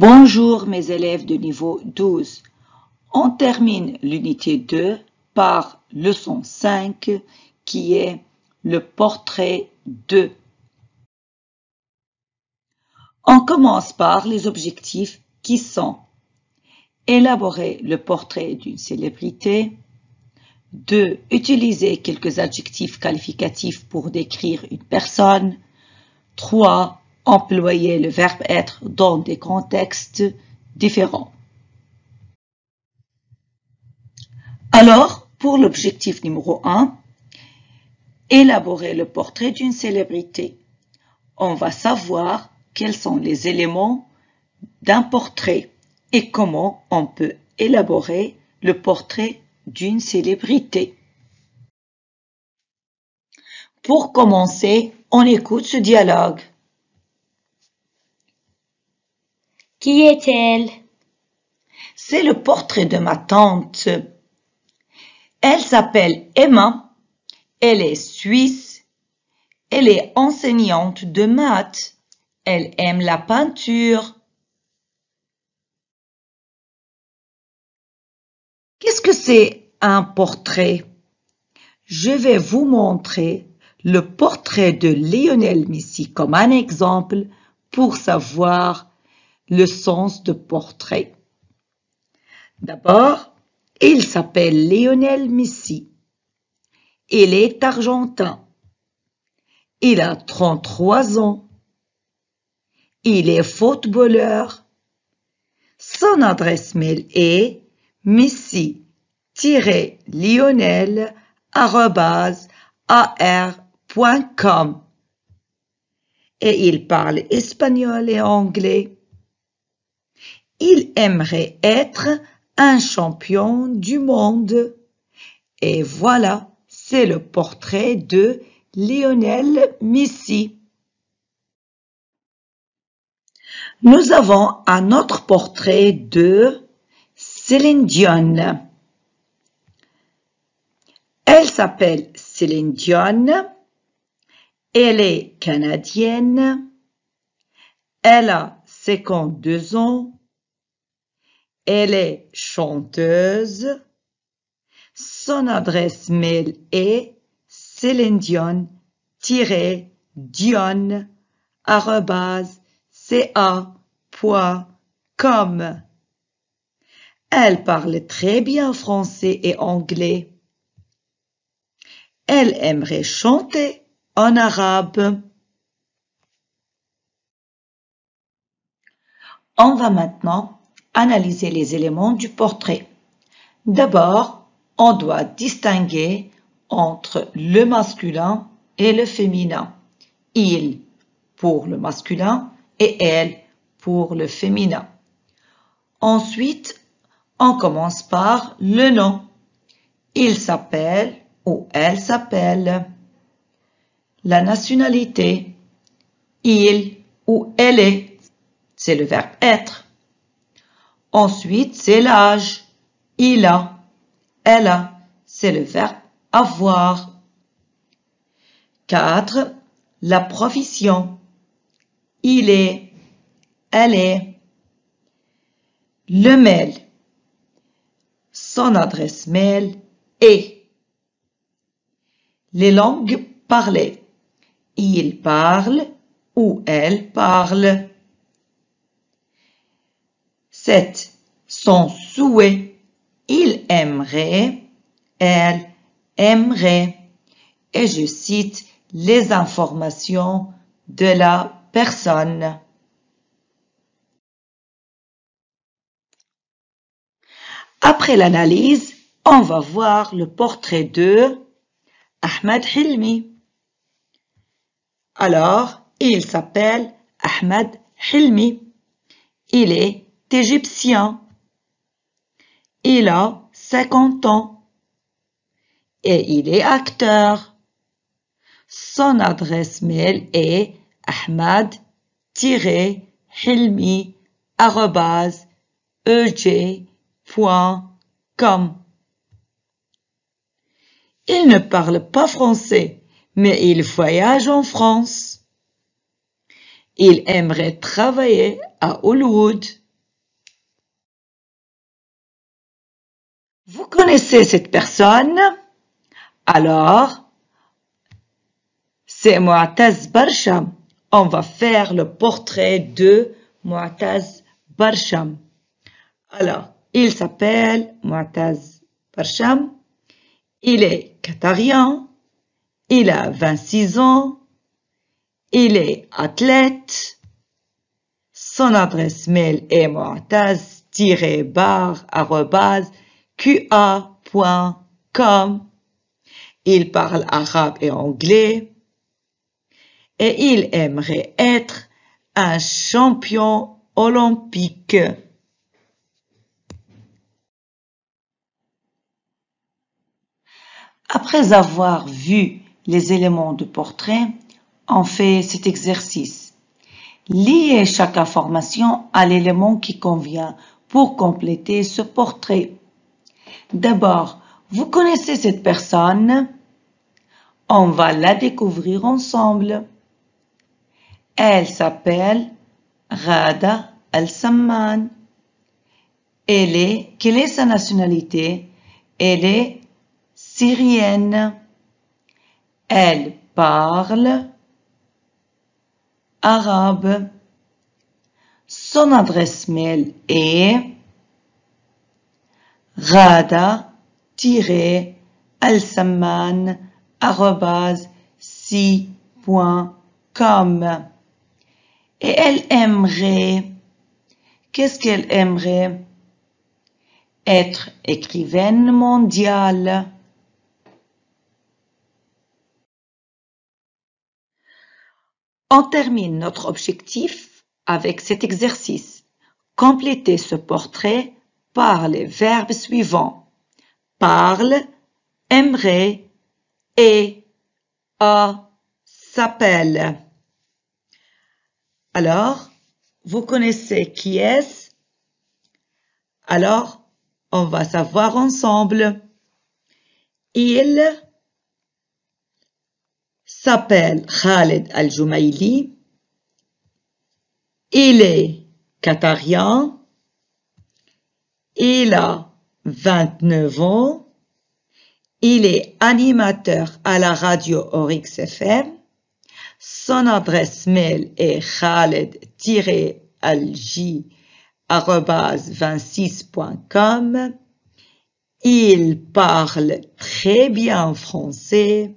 Bonjour mes élèves de niveau 12. On termine l'unité 2 par leçon 5 qui est le portrait 2. On commence par les objectifs qui sont élaborer le portrait d'une célébrité, 2. Utiliser quelques adjectifs qualificatifs pour décrire une personne, 3. Employer le verbe être dans des contextes différents. Alors, pour l'objectif numéro 1, élaborer le portrait d'une célébrité. On va savoir quels sont les éléments d'un portrait et comment on peut élaborer le portrait d'une célébrité. Pour commencer, on écoute ce dialogue. Qui est-elle? C'est le portrait de ma tante. Elle s'appelle Emma. Elle est suisse. Elle est enseignante de maths. Elle aime la peinture. Qu'est-ce que c'est un portrait? Je vais vous montrer le portrait de Lionel Messi comme un exemple pour savoir le sens de portrait. D'abord, il s'appelle Lionel Messi. Il est argentin. Il a 33 ans. Il est footballeur. Son adresse mail est messi-lionel@ar.com et il parle espagnol et anglais. Il aimerait être un champion du monde. Et voilà, c'est le portrait de Lionel Messi. Nous avons un autre portrait de Céline Dion. Elle s'appelle Céline Dion. Elle est canadienne. Elle a 52 ans. Elle est chanteuse. Son adresse mail est celinedion@ca.com. Elle parle très bien français et anglais. Elle aimerait chanter en arabe. On va maintenant analyser les éléments du portrait. D'abord, on doit distinguer entre le masculin et le féminin. Il pour le masculin et elle pour le féminin. Ensuite, on commence par le nom. Il s'appelle ou elle s'appelle. La nationalité. Il ou elle est. C'est le verbe être. Ensuite, c'est l'âge. Il a. Elle a. C'est le verbe avoir. 4. La profession. Il est. Elle est. Le mail. Son adresse mail est. Les langues parlées. Il parle ou elle parle. 7. Son souhait. Il aimerait, elle aimerait. Et je cite les informations de la personne. Après l'analyse, on va voir le portrait de Ahmed Hilmi. Alors, il s'appelle Ahmed Hilmi. Il est égyptien. Il a 50 ans. Et il est acteur. Son adresse mail est ahmad-hilmi@ej.com. Il ne parle pas français, mais il voyage en France. Il aimerait travailler à Hollywood. Vous connaissez cette personne? Alors, c'est Mu'taz Barsham. On va faire le portrait de Mu'taz Barsham. Alors, il s'appelle Mu'taz Barsham. Il est qatarien. Il a 26 ans. Il est athlète. Son adresse mail est mu'taz-bar@qa.com. Il parle arabe et anglais. Et il aimerait être un champion olympique. Après avoir vu les éléments du portrait, on fait cet exercice. Liez chaque information à l'élément qui convient pour compléter ce portrait. D'abord, vous connaissez cette personne? On va la découvrir ensemble. Elle s'appelle Ghada Al-Samman. Quelle est sa nationalité? Elle est syrienne. Elle parle arabe. Son adresse mail est ghada-alsamman@si.com. Et elle aimerait, qu'est-ce qu'elle aimerait? Être écrivaine mondiale. On termine notre objectif avec cet exercice. Complétez ce portrait par les verbes suivants. Parle, aimerait, est, a, s'appelle. Alors, vous connaissez qui est-ce? Alors, on va savoir ensemble. Il s'appelle Khaled Al-Jumaili. Il est qatarien. Il a 29 ans. Il est animateur à la radio Oryx FM. Son adresse mail est khaled-alj@26.com. Il parle très bien français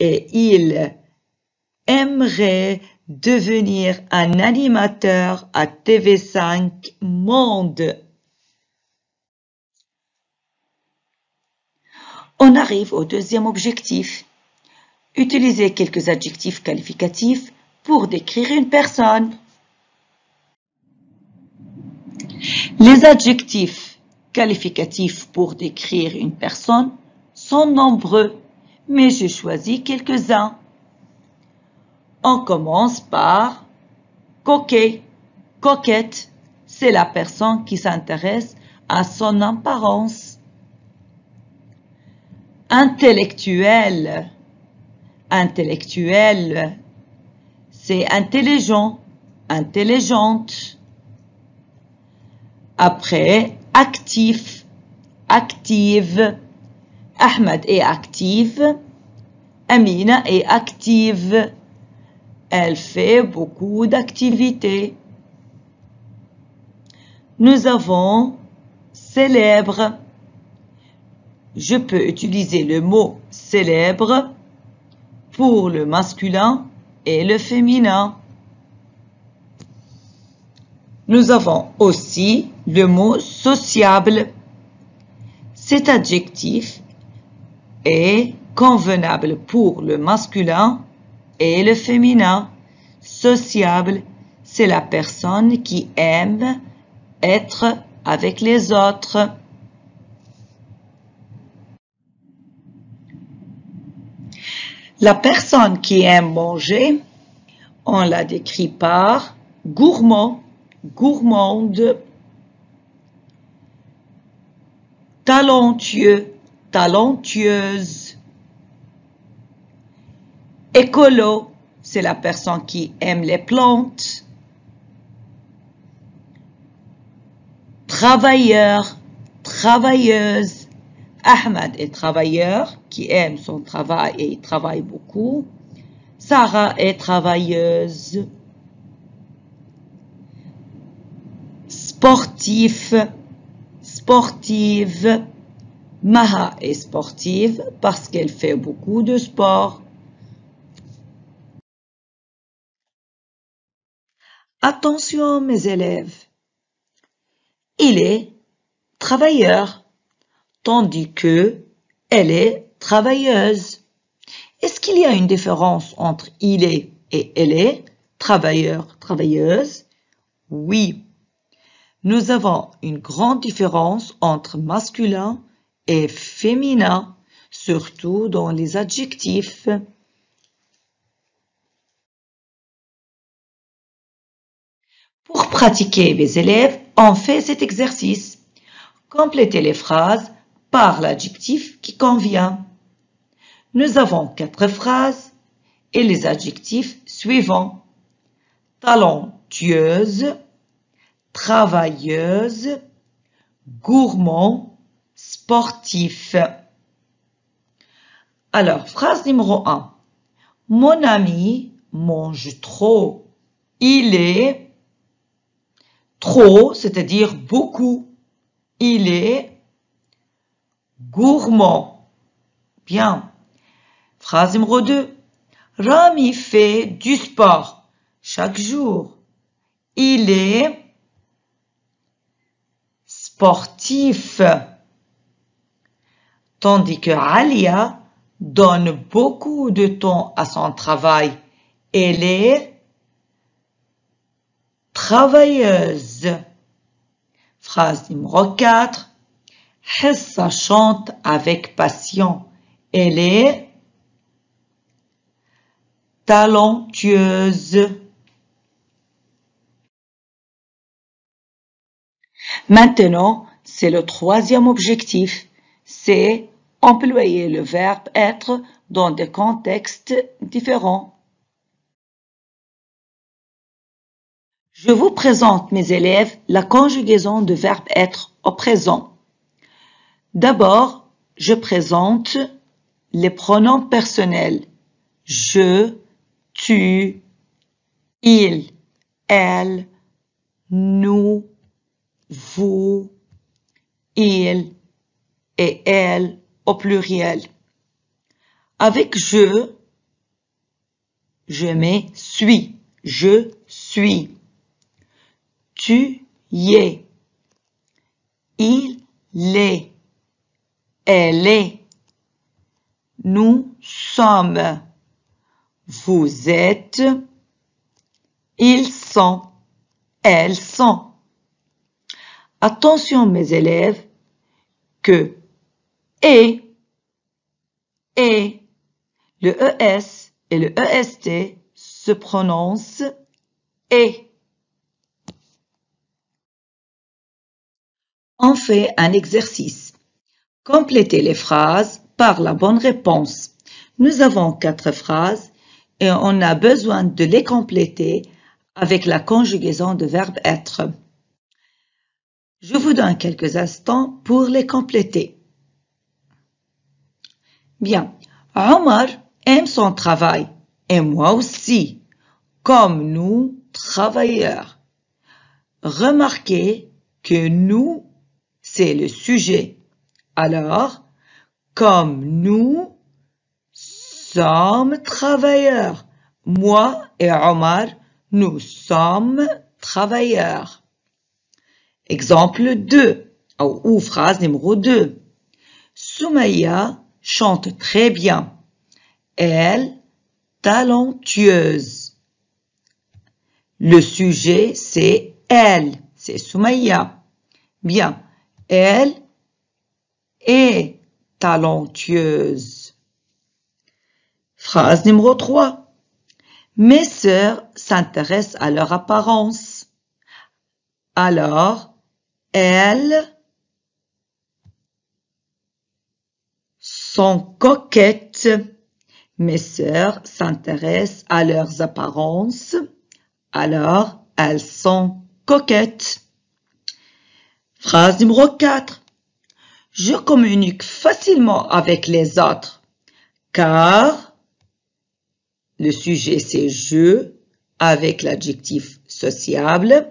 et il aimerait devenir un animateur à TV5 Monde. On arrive au deuxième objectif. Utilisez quelques adjectifs qualificatifs pour décrire une personne. Les adjectifs qualificatifs pour décrire une personne sont nombreux, mais j'ai choisi quelques-uns. On commence par coquet. Coquette, c'est la personne qui s'intéresse à son apparence. Intellectuel. Intellectuel, c'est intelligent, intelligente. Après, actif, active. Ahmed est active. Amina est active. Elle fait beaucoup d'activités. Nous avons célèbre. Je peux utiliser le mot célèbre pour le masculin et le féminin. Nous avons aussi le mot sociable. Cet adjectif est convenable pour le masculin et le féminin. Sociable, c'est la personne qui aime être avec les autres. La personne qui aime manger, on la décrit par gourmand, gourmande. Talentueux, talentueuse. Écolo, c'est la personne qui aime les plantes. Travailleur, travailleuse. Ahmed est travailleur, qui aime son travail et il travaille beaucoup. Sarah est travailleuse. Sportif, sportive. Maha est sportive parce qu'elle fait beaucoup de sport. Attention mes élèves, il est travailleur, tandis que elle est travailleuse. Est-ce qu'il y a une différence entre il est et elle est, travailleur, travailleuse? Oui. Nous avons une grande différence entre masculin et féminin, surtout dans les adjectifs. Pour pratiquer, mes élèves, on fait cet exercice. Complétez les phrases par l'adjectif qui convient. Nous avons 4 phrases et les adjectifs suivants. Talentueuse, travailleuse, gourmand, sportif. Alors, phrase numéro 1. Mon ami mange trop. Il est trop, c'est-à-dire beaucoup. Il est gourmand. Bien. Phrase numéro 2. Rami fait du sport chaque jour. Il est sportif. Tandis que Alia donne beaucoup de temps à son travail. Elle est travailleuse. Phrase numéro 4. Hessa chante avec passion. Elle est talentueuse. Maintenant, c'est le 3e objectif. C'est employer le verbe être dans des contextes différents. Je vous présente, mes élèves, la conjugaison de verbe être au présent. D'abord, je présente les pronoms personnels. Je, tu, il, elle, nous, vous, il et elle au pluriel. Avec je mets suis. Je suis. Tu y es. Il l'est. Elle est. Nous sommes. Vous êtes. Ils sont. Elles sont. Attention mes élèves que et, le ES et le EST se prononcent et. On fait un exercice. Complétez les phrases par la bonne réponse. Nous avons 4 phrases et on a besoin de les compléter avec la conjugaison de verbe être. Je vous donne quelques instants pour les compléter. Bien, Omar aime son travail et moi aussi, comme nous, travailleurs. Remarquez que nous, c'est le sujet. Alors, comme nous sommes travailleurs. Moi et Omar, nous sommes travailleurs. Exemple 2, ou phrase numéro 2. Soumaya chante très bien. Elle, talentueuse. Le sujet, c'est elle, c'est Soumaya. Bien, elle est talentueuse. Phrase numéro 3. Mes sœurs s'intéressent à leur apparence. Alors, elles sont coquettes. Mes sœurs s'intéressent à leurs apparences. Alors, elles sont coquettes. Phrase numéro 4. Je communique facilement avec les autres, car le sujet c'est je avec l'adjectif sociable,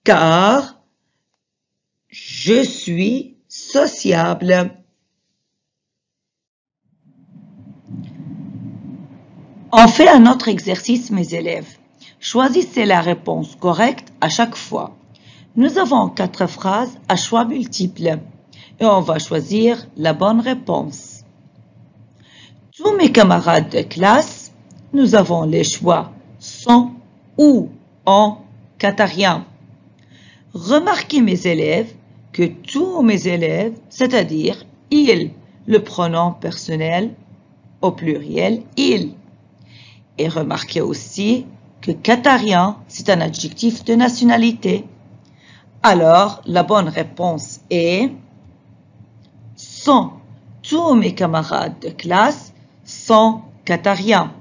car je suis sociable. On fait un autre exercice, mes élèves. Choisissez la réponse correcte à chaque fois. Nous avons 4 phrases à choix multiples et on va choisir la bonne réponse. Tous mes camarades de classe, nous avons les choix sont ou en qatarien. Remarquez, mes élèves, que tous mes élèves, c'est-à-dire ils, le pronom personnel au pluriel, ils. Et remarquez aussi que qatarien, c'est un adjectif de nationalité. Alors, la bonne réponse est sont. Tous mes camarades de classe sont qatariens.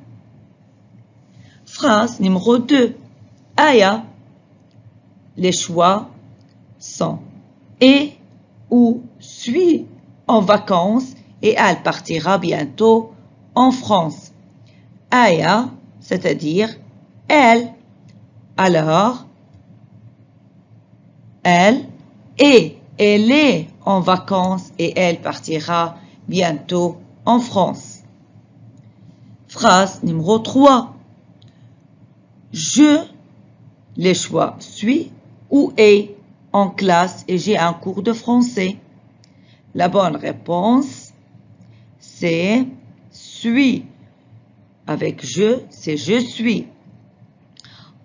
Phrase numéro 2. Aya. Les choix sont et ou suis en vacances et elle partira bientôt en France. Aya, c'est-à-dire elle. Alors, elle est en vacances et elle partira bientôt en France. Phrase numéro 3. Je, les choix suis ou est en classe et j'ai un cours de français. La bonne réponse, c'est suis. Avec je, c'est je suis.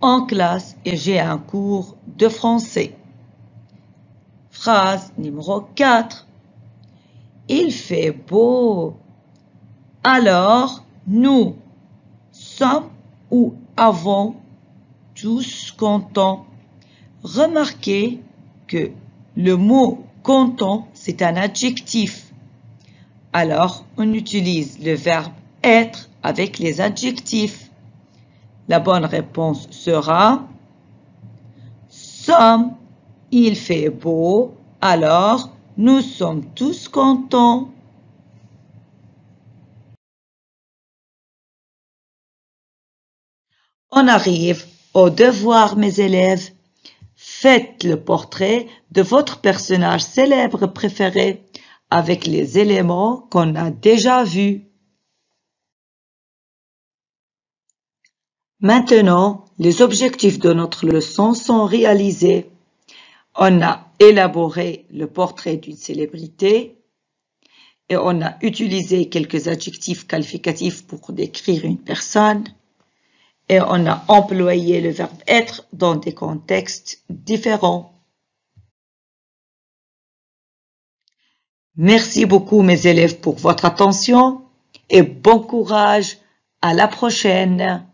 En classe et j'ai un cours de français. Phrase numéro 4. Il fait beau. Alors, nous sommes ou avons tous contents. Remarquez que le mot content, c'est un adjectif. Alors, on utilise le verbe être avec les adjectifs. La bonne réponse sera sommes, il fait beau, alors nous sommes tous contents. On arrive au devoir, mes élèves. Faites le portrait de votre personnage célèbre préféré avec les éléments qu'on a déjà vus. Maintenant, les objectifs de notre leçon sont réalisés. On a élaboré le portrait d'une célébrité et on a utilisé quelques adjectifs qualificatifs pour décrire une personne et on a employé le verbe être dans des contextes différents. Merci beaucoup mes élèves pour votre attention et bon courage. À la prochaine.